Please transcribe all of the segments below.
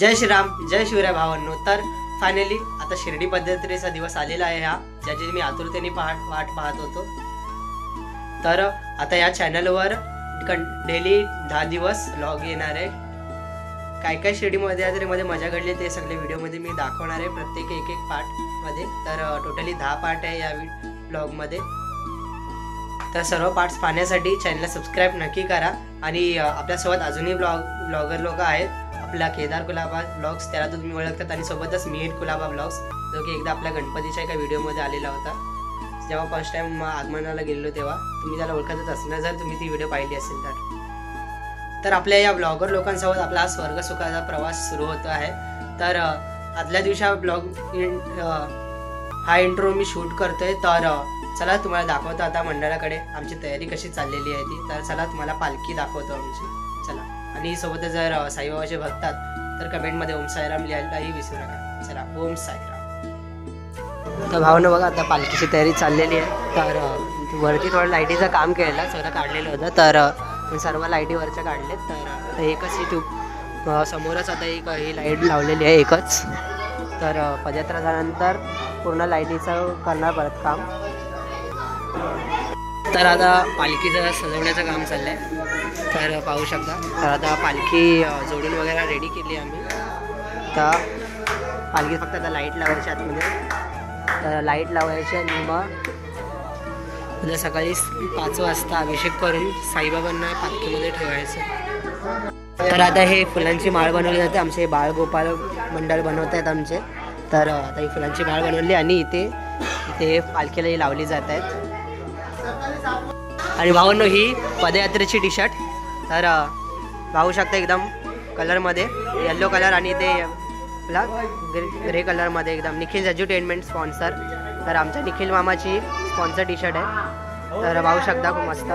जय श्रीराम, जय शिवराय भावांनो. तर फायनली आता शिर्डी पदयात्रेचा दिवस आलेला आहे हा, ज्याची मी आतुरतेने वाट पाहत होतो. तर आता या चॅनलवर डेली 10 दिवस व्लॉग येणार आहे. काय काय शिर्डी पदयात्रेमध्ये मजा घडली ते सगळे व्हिडिओमध्ये मी दाखवणार आहे, प्रत्येक एक पार्टमध्ये. तर टोटली 10 पार्ट आहे या व्लॉगमध्ये. तर सर्व पार्ट्स पाहण्यासाठी चॅनलला सबस्क्राईब नक्की करा. आणि आपल्यासोबत अजूनही ब्लॉगर लोक आहेत. आपला केदार कुलाबा ब्लॉग्स, त्याला तुम्ही ओळखतात, आणि सोबतच मिहिर कुलाबा ब्लॉग्स, जो की एकदा आपल्या गणपतीच्या एका व्हिडिओमध्ये आलेला होता. जेव्हा फर्स्ट टाइम आगमनाला गेलो तेव्हा तुम्ही त्याला ओळखतच असणार, जर तुम्ही ती व्हिडिओ पाहिली असेल तर. आपल्या या ब्लॉगर लोकांसोबत आपला हा स्वर्ग सुखाचा प्रवास सुरू होतो आहे. तर आदल्या दिवशी हा इंट्रो मी शूट करतोय. तर चला तुम्हाला दाखवतो आता मंडळाकडे आमची तयारी कशी चाललेली आहे ती. तर चला तुम्हाला पालखी दाखवतो आमची. चला. आणि सोबतच जर साईबाबाचे भक्तात तर कमेंटमध्ये ओम साईराम लिहायलाही विसरू नका. चला, ओम साईराम. तर भावना बघा, आता पालखीची तयारी चाललेली आहे. तर वरती थोडं लाईटीचं काम केलं, सगळं काढलेलं होतं. तर सर्व लाईटी वरच्या काढलेत. तर एकच ही समोरच आता ही लाईट लावलेली आहे एकच. तर पदयात्रा झाल्यानंतर पूर्ण लाईटीचं करणार परत काम. तर आता पालखीचं सजवण्याचं काम चाललं आहे. तर पाहू शकता. तर आता पालखी जोडून वगैरे रेडी केली आम्ही. तर पालखी फक्त आता लाईट लावायची आतमध्ये. तर लाईट लावायची आणि मग उद्या सकाळी 5 वाजता अभिषेक करून साईबाबांना पालखीमध्ये ठेवायचं. तर आता हे फुलांची माळ बनवली जाते. आमचे बाळगोपाल मंडळ बनवत आहेत आमचे. तर आता ही फुलांची माळ बनवली आणि इथे पालखीलाही लावली जात आहेत. आणि भावांनो, ही पदयात्रेची टी शर्ट. तर पाहू शकता एकदम कलरमध्ये येल्लो कलर आणि ते आपला ग्रे कलरमध्ये एकदम निखिल एज्युटेनमेंट स्पॉन्सर. तर आमच्या निखिल मामाची स्पॉन्सर टी शर्ट आहे. तर पाहू शकता, खूप मस्त.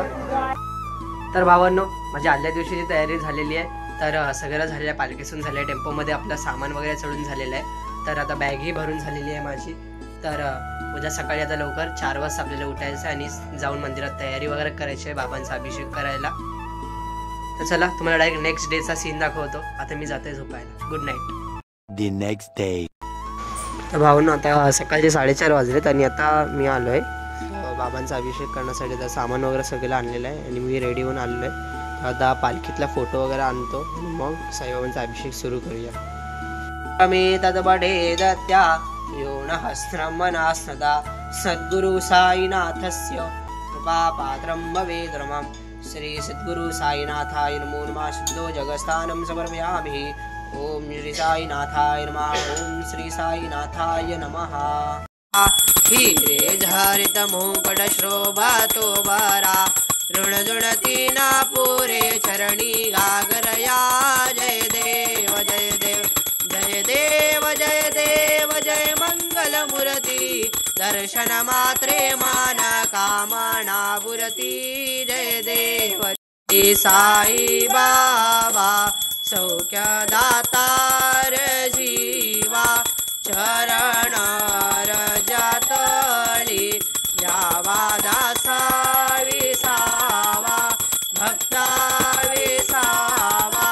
तर भावांनो, माझ्या आदल्या दिवशीची तयारी झालेली आहे. तर सगळं झालेलं आहे, पालखीसून झालं आहे, टेम्पोमध्ये आपलं सामान वगैरे चढून झालेलं आहे. तर आता बॅगही भरून झालेली आहे माझी. तर उद्या सकाळी आता लवकर 4 वाजता आपल्याला उठायचं आणि जाऊन मंदिरात तयारी वगैरे करायची आहे बाबांचा अभिषेक करायला. तर चला, तुम्हाला डायरेक्ट नेक्स्ट डेचा सीन दाखवतो. आता मी जाते झोपायला. Good night. The next day. तर भाऊंनो, आता सकाळचे 4:30 वाजलेत आणि आता मी आलो आहे बाबांचा अभिषेक करण्यासाठी. तर सामान वगैरे सगळं आणलेलं आहे आणि मी रेडी होऊन आलेलो आहे. आता पालखीतला फोटो वगैरे आणतो आणि मग साईबाबांचा अभिषेक सुरू करूया. मी तदबडे दत्या योन हस्त्रमना सदा सद्गुरु साईनाथस्य कृपापात्रं भवेद्रमं. श्री सद्गुरु साईनाथाय नमो नमः. शुद्धो जगस्थानं समर्पयामि. ओम श्री साईनाथाय नमः. ओम श्री साईनाथाय नमः. हिरे झरित मुकुट शोभातो बरा ऋणजुणती ना पुरे चरणी गागरया. जय देव जय देव जय देव जय देव जय मंगल मूर्ती. दर्शन मात्रे मान कामना पुरती. जय देव साई बाबा सौख्य दातार जीवा. चरण रजातळी जावा दासा विसावा भक्ता विसावा.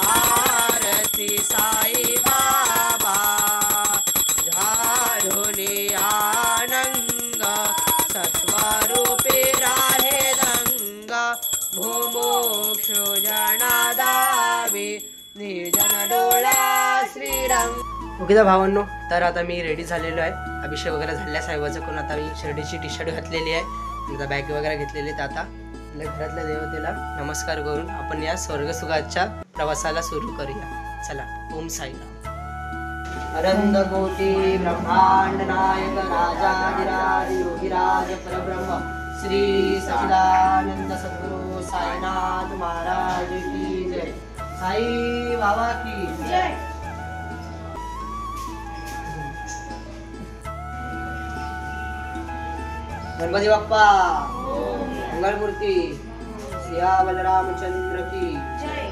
आरती साई बाबा झाडुनी आनंग सत्वरूपी राहे दंग. भूमोक्षु जनादावी निर्जन डोळा श्रीरंग. ओके तर भावांनो, तर आता मी रेडी झालेलो आहे. अभिषेक वगैरे झालेला आहे साईबाबाचा करून. आता मी शिर्डीची टी शर्ट घातलेली आहे, आता बॅग वगैरे घेतलेली आहेत. आता घरातल्या देवतेला नमस्कार करून आपण या स्वर्गसुखाच्या प्रवासाला सुरू करूया. चला, ओम साईराम. अनंत कोटी ब्रह्मांड नायक राजाधिराज योगीराज परब्रह्म श्री सच्चिदानंद सद्गुरु साईनाथ महाराज की जय. साई बाबा की जय. गणपती बाप्पा मंगलमूर्ती. सिया बलरामचंद्र की जय.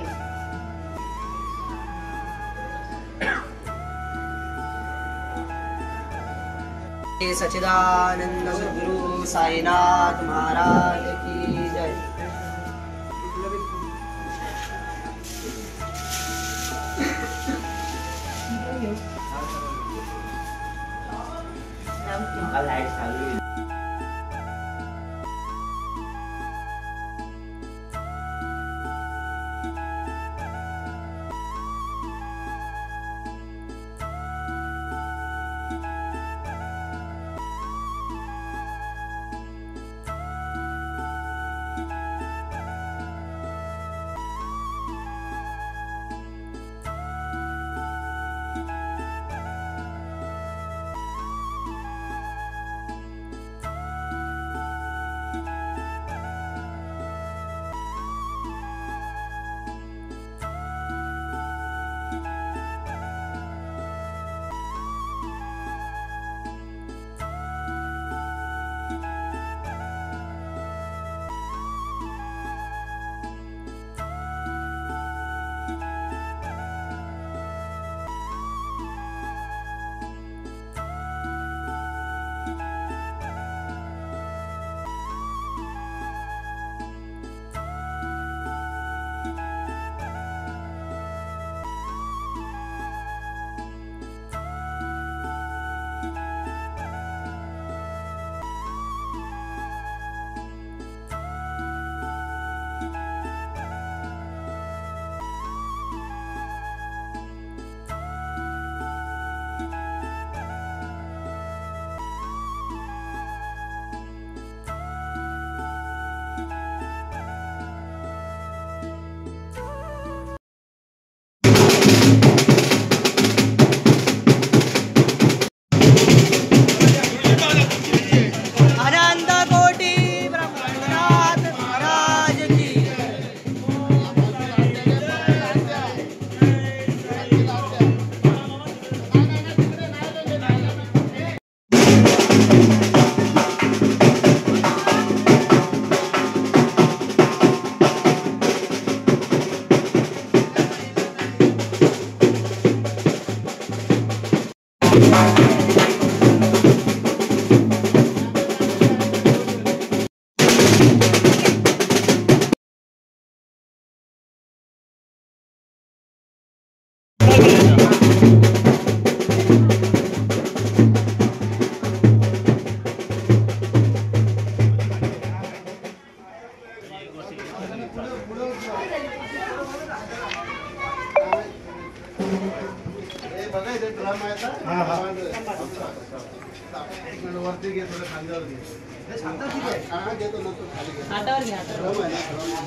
सच्चिदानंद सद्गुरु साईनाथ महाराज की जय.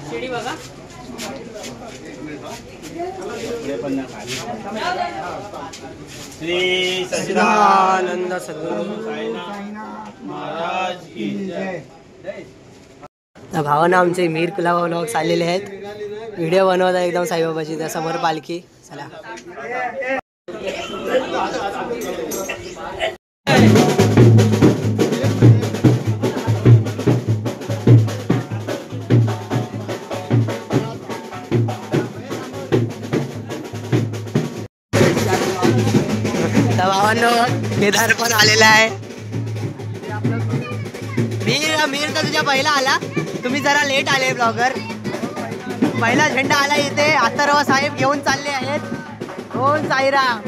शिडी बघा श्री सच्चिदानंद सद्गुरु महाराज की जय। भावांना आमचे मीर कुलाबा व्लॉग्स आलेले आहेत. व्हिडिओ बनवत आहे एकदम साईबाबाची. त्या समोर पालखी. चला भावांनो केदार पण आलेला आहे. मीर तर तुझ्या पहिला आला. तुम्ही जरा लेट आले ब्लॉगर. पहिला झेंडा आला इथे. अथर्व साहेब घेऊन चालले आहेत. ओम साईराम.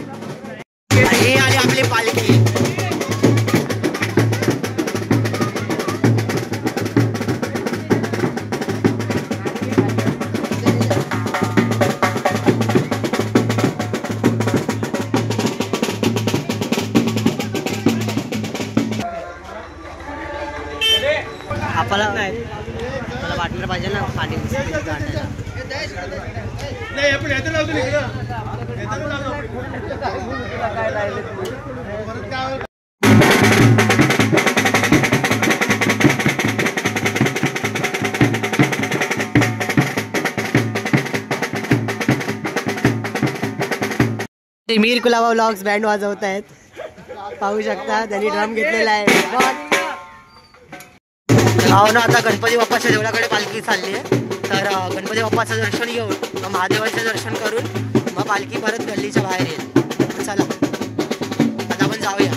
ही आली आपली पालखी. आपल्याला मला वाटलं पाहिजे ना पाणी. मीर कुलाबा व्लॉग्स बँड वाजवत आहेत. पाहू शकता त्यांनी ड्रम घेतलेला आहे. भावना आता गणपती बाप्पाच्या देवळाकडे पालखी चालली आहे. तर गणपती बाप्पाचं दर्शन घेऊन मग महादेवाचं दर्शन करून मग पालखी परत गल्लीच्या बाहेर येईल. चला आता आपण जाऊया.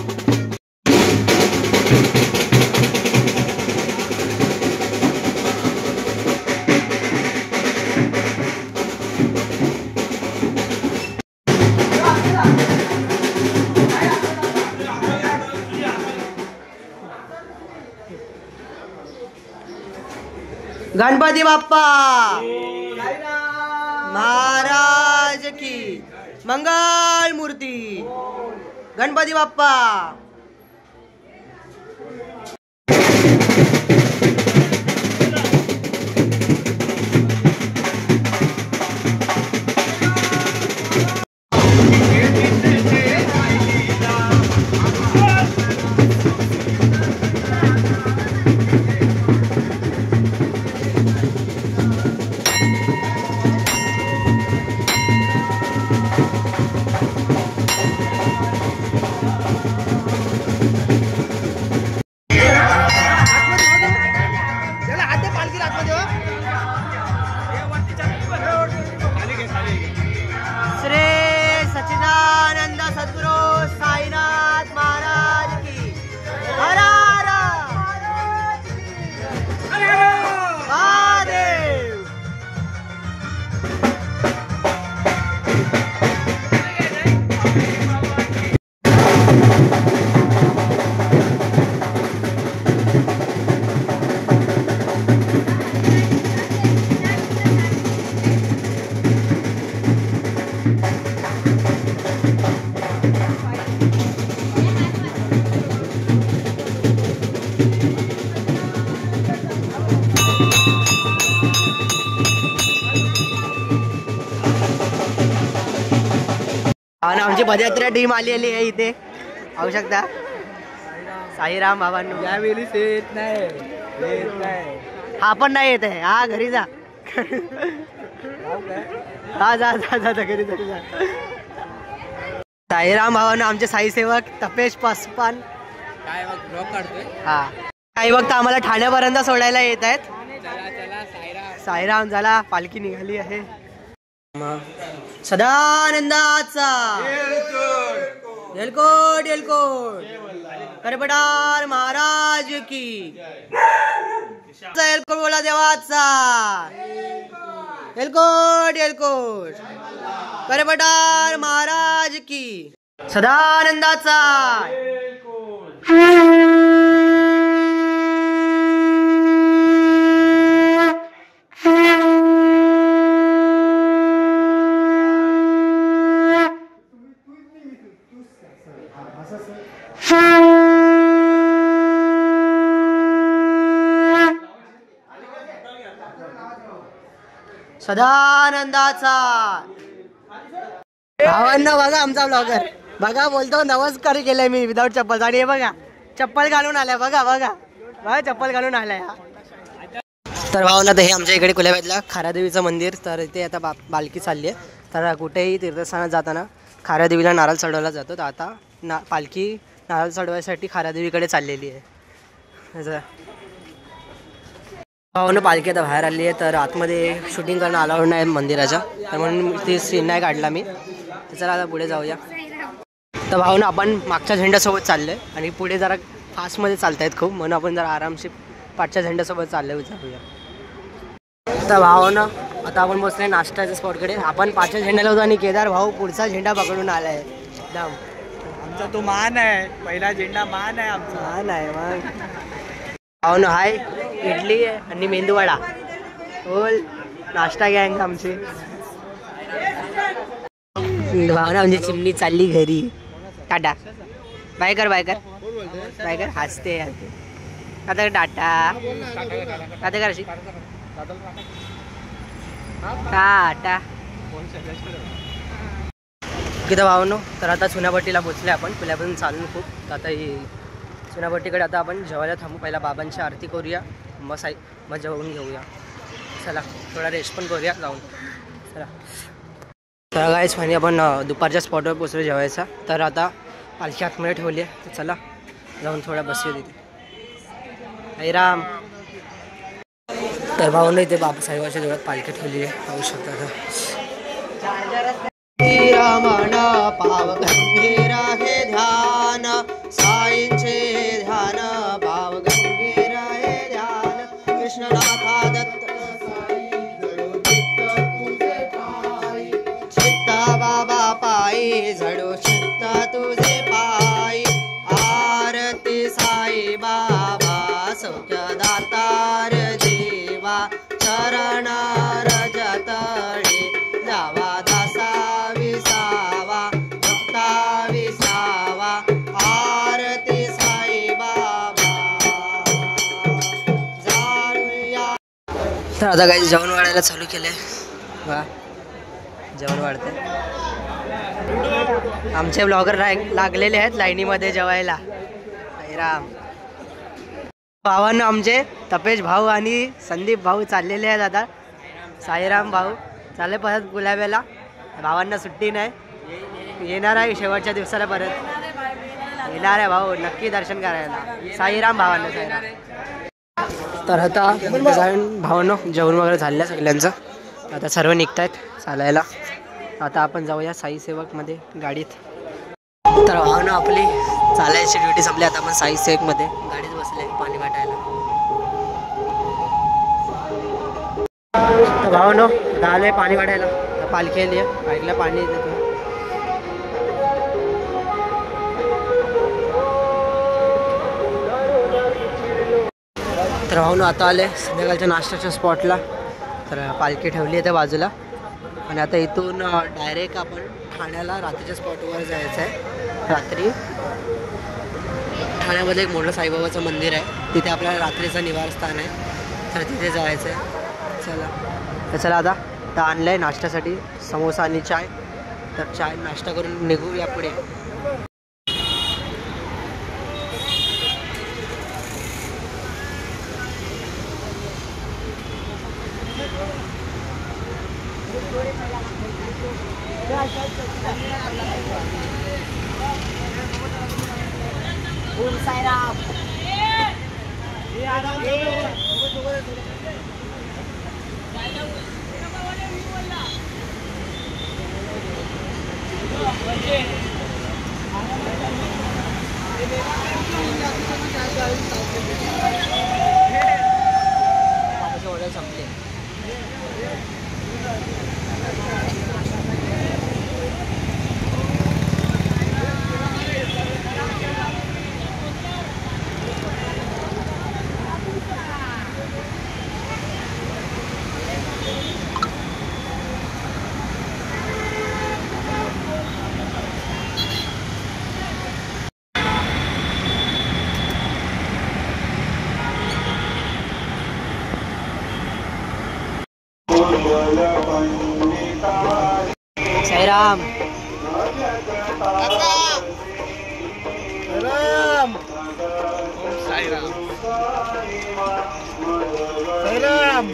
गणपती बाप्पा महाराज की मंगल मूर्ती गणपती बाप्पा. आणि आमची पदयात्रा टीम आलेली आहे इथे पाहू शकता. साईराम बाबांनो यावेळी येत नाही. हा पण नाही येत आहे. हा घरी जा. हा जा जा जा घरी जा. साईराम बाबांनो आमचे साई सेवक तपेश पासवान काय ब्लॉग काढतोय. हा काही वक्त आम्हाला ठाण्यापर्यंत सोडायला येत आहेत. साईराम झाला. पालखी निघाली आहे. सदानंदाचा येलकोट येलकोट करपटार महाराज की येलकोट बोला देवाचा येलकोट येलकोट करपटार महाराज की सदानंदाचा. सदानंदाचा. भावांना बघा आमचा ब्लॉगर बघा बोलतो नमस्कार केलाय मी विदाऊट चप्पल. आणि हे बघा चप्पल घालून आलाय. बघा बघा बघा चप्पल घालून आलाय. तर भावना तर हे आमच्या इकडे कुलाब्यातलं खारादेवीचं मंदिर. तर इथे आता पालखी चालली आहे. तर कुठेही तीर्थस्थानात जाताना खारादेवीला नारळ चढवला जातो. तर आता पालखी नारळ चढवायसाठी खारादेवीकडे चाललेली आहे. भावानं पालखी आता बाहेर आली आहे. तर आतमध्ये शूटिंग करणं अलाउड नाही मंदिराच्या. तर म्हणून ती सीन नाही काढला मी. तर चला आता पुढे जाऊया. तर भावनं आपण मागच्या झेंड्यासोबत चाललो आहे आणि पुढे जरा फास्टमध्ये चालत आहेत खूप. म्हणून आपण जरा आरामशीर पाठच्या झेंड्यासोबत चाललो जाऊया. तर भावानं आता आपण बसले नाश्त्याच्या स्पॉटकडे. आपण पाचव्या झेंड्याला होतो आणि केदार भाऊ पुढचा झेंडा पकडून आला आहे. एकदम आमचा तो मान आहे. पहिला झेंडा मान आहे आमचा. मान आहे मग. भावनं हाय इडली आणि मेंदूवडा होल नाश्ता गँग आमची. भावना म्हणजे चिमणी चालली घरी. टाटा बाय कर बाय कर बाय कर. हसते आता टाटा आता कर अशी टाटा. किती भावनो. तर आता चुनाभट्टीला पोचले आपण. पुण्यापासून चालून खूप. तर आता ही चुनाभट्टीकडे आता आपण जेवायला थांबू. पहिला बाबांची आरती करूया मग जेवून घेऊया. चला थोडा रेस्ट पण करूया जाऊन. चला तर गाईस फायनली आपण दुपारच्या स्पॉटवर पोचलो जेवायचा. तर आता पालखी आतमध्ये ठेवली आहे. तर चला जाऊन थोडा बसूया तिथे. राम. तर भाऊने इथे बाबासाहेबांच्या जवळ पालखी ठेवली आहे पाहू शकता. रमण पाव गंभीरा हे ध्यान साईंचे ध्यान पाव गंभीरा हे ध्यान कृष्णनाथा दत्त चित्ता बाबा पायी झडो चित्ता तुझे पायी आरती साई बाबा सौख्य दातार जीवा चरण रजतळे जावा दासा विसावा भक्ता विसावा आरती साई बाबा जाऊया. तर आता काही जेवण वाढायला चालू केलंय बघा, जेवण वाढते. आमचे ब्लॉगर लागलेले आहेत लाईनीमध्ये जेवायला. साईराम भावांना आमचे तपेश भाऊ आणि संदीप भाऊ चाललेले आहेत आता. साईराम भाऊ चालले परत गुलाब्याला. भावांना सुट्टी नाही, येणार आहे शेवटच्या दिवसाला परत येणार आहे भाऊ, नक्की दर्शन करायला. साईराम भावांना साईराम. तर आता भावांनो जेवण वगैरे झालं सगळ्यांचं. आता सर्व निघत आहेत चालायला. आता आपण जाऊया साई सेवकमध्ये गाडीत. तर भावना आपली चालायची ड्युटी संपली. आता आपण साई सेवकमध्ये गाडीत बसले पाणी वाटायला. तर भावनो झालंय पाणी वाटायला. पालखी आली आहे, पालखीला पाणी देतो. तर भावनो आता आले संध्याकाळच्या नाश्त्याच्या स्पॉटला. तर पालखी ठेवली आहे त्या बाजूला आणि आता इथून डायरेक्ट आपण ठाण्याला रात्रीच्या स्पॉटवर जायचं आहे. रात्री ठाण्यामध्ये एक मोठं साईबाबाचं मंदिर आहे, तिथे आपल्याला रात्रीचं निवासस्थान आहे, तर तिथे जायचं आहे. चला आता आणलं आहे नाश्त्यासाठी समोसा आणि चाय. तर चाय नाश्ता करून निघूया पुढे. साईराम ऑर्डर संपले. साईराम साईराम साईराम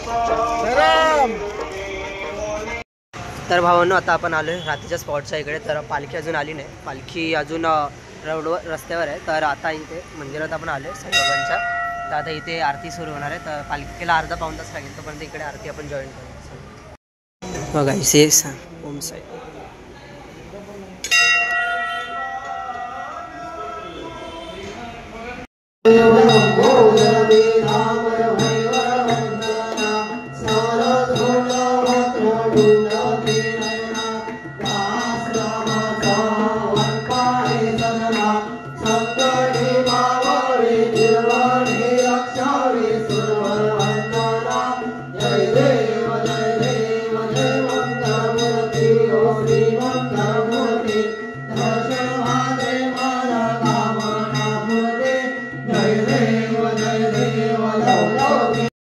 साईराम. तर भावांनो आता आपण आलो आहे रात्रीच्या स्पॉटच्या इकडे. तर पालखी अजून आली नाही, पालखी अजून रोडवर रस्त्यावर आहे. तर आता इथे मंदिरात आपण आलो आहे साईबाबांच्या. तर आता इथे आरती सुरू होणार आहे. तर पालखीला अर्धा पाऊण तास लागेल, तोपर्यंत इकडे आरती आपण जॉईन करू. बघा इथे ओम साई.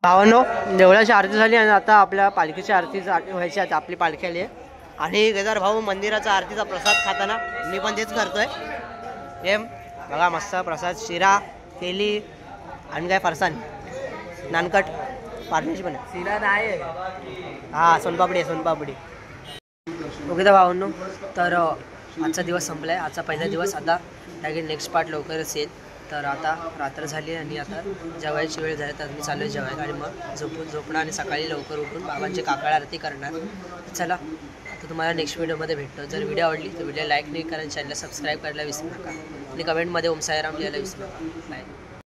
भावांनो देवळाची आरती झाली आणि आता आपल्या पालखीची आरती व्हायची आहे. आपली पालखी आली आहे आणि केदार भाऊ मंदिराचा आरतीचा प्रसाद खाताना मी पण तेच करतोय. हे बघा मस्त प्रसाद, शिरा केली आणि काय फरसाण नानकट पारण्याची पण शिरा नाही, हां सोनपापडी आहे सोनपापडी. ओके तर भावांनो, तर आजचा दिवस संपला आहे, आजचा पहिला दिवस. आता त्यागे नेक्स्ट पार्ट लवकरच येईल. तर आता रात्र झाली आणि आता जेवायची वेळ झाली, तर मी चालू आहे जेवायला आणि मग झोपणं आणि सकाळी लवकर उठून बाबांची काकड आरती करणार. चला आता तुम्हाला नेक्स्ट व्हिडिओमध्ये भेटतो. जर व्हिडिओ आवडली तर व्हिडिओ लाईक नाही करा, चॅनलला सबस्क्राईब करायला विसरू नका आणि कमेंटमध्ये ओम साईराम लिहायला विसरू नका. बाय.